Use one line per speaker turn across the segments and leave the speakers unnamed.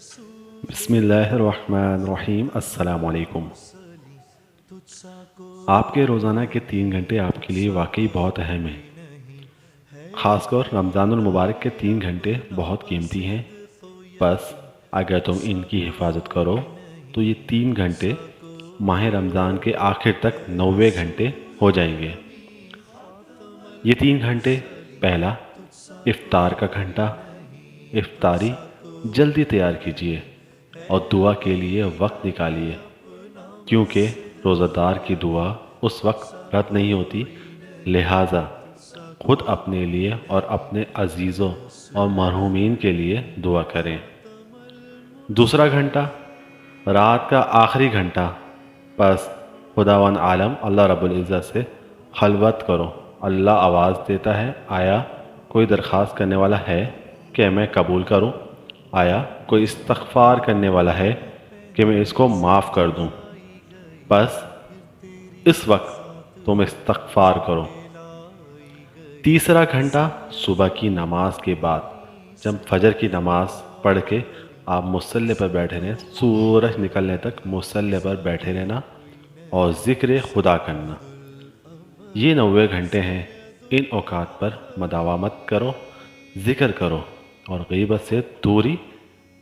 بسم اللہ الرحمن الرحیم۔ السلام علیکم۔ آپ کے روزانہ کے 3 گھنٹے آپ کے لیے واقعی بہت اہم ہیں۔ خاص کر رمضان المبارک کے 3 گھنٹے بہت قیمتی ہیں۔ بس اگر تم ان کی حفاظت کرو تو یہ 3 گھنٹے ماہ رمضان کے آخر تک 90 گھنٹے ہو جائیں گے۔ یہ 3 گھنٹے: پہلا، افطار کا گھنٹہ۔ افطاری جلدی تیار کیجیے اور دعا کے لیے وقت نکالیے، کیونکہ روزہ دار کی دعا اس وقت رد نہیں ہوتی، لہٰذا خود اپنے لیے اور اپنے عزیزوں اور مرحومین کے لیے دعا کریں۔ دوسرا گھنٹہ، رات کا آخری گھنٹہ۔ پس خداوند عالم اللہ رب العزت سے خلوت کرو۔ اللہ آواز دیتا ہے، آیا کوئی درخواست کرنے والا ہے کہ میں قبول کروں؟ آیا کوئی استغفار کرنے والا ہے کہ میں اس کو معاف کر دوں؟ بس اس وقت تم استغفار کرو۔ تیسرا گھنٹہ، صبح کی نماز کے بعد، جب فجر کی نماز پڑھ کے آپ مصلی پر بیٹھے رہیں، سورج نکلنے تک مصلی پر بیٹھے رہنا اور ذکر خدا کرنا۔ یہ 90 گھنٹے ہیں۔ ان اوقات پر مداومت کرو، ذکر کرو اور غیبت سے دوری،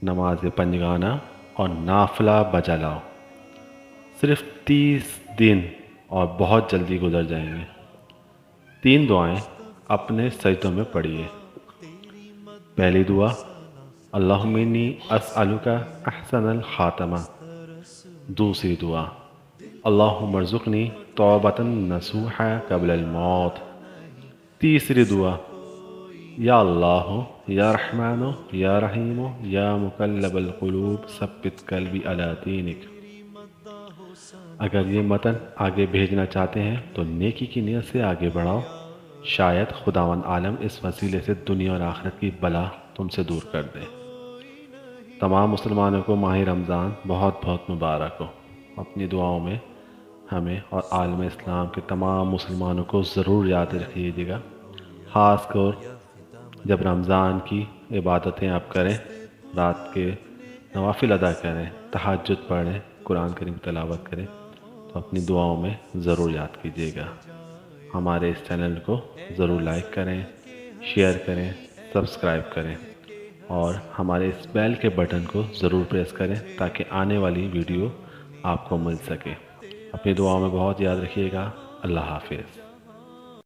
نماز پنجگانہ اور نافلہ بجا لاؤ۔ صرف 30 دن اور بہت جلدی گزر جائیں گے۔ 3 دعائیں اپنے سجدوں میں پڑھیے۔ پہلی دعا، اللہم انی اسألک احسن الخاتمہ۔ دوسری دعا، اللہم ارزقنی توبۃ نصوحا قبل الموت۔ تیسری دعا، یا اللہ یا رحمن یا رحیم یا مقلب القلوب ثبت قلبی علی دینک۔ اگر یہ متن آگے بھیجنا چاہتے ہیں تو نیکی کی نیت سے آگے بڑھاؤ، شاید خداوند عالم اس وسیلے سے دنیا اور آخرت کی بلا تم سے دور کر دے۔ تمام مسلمانوں کو ماہ رمضان بہت بہت مبارک ہو۔ اپنی دعاؤں میں ہمیں اور عالم اسلام کے تمام مسلمانوں کو ضرور یاد رکھیے گا، خاص کر جب رمضان کی عبادتیں آپ کریں، رات کے نوافل ادا کریں، تہجد پڑھیں، قرآن کریم تلاوت کریں، تو اپنی دعاؤں میں ضرور یاد کیجیے گا۔ ہمارے اس چینل کو ضرور لائک کریں، شیئر کریں، سبسکرائب کریں اور ہمارے اس بیل کے بٹن کو ضرور پریس کریں تاکہ آنے والی ویڈیو آپ کو مل سکے۔ اپنی دعاؤں میں بہت یاد رکھیے گا۔ اللہ حافظ۔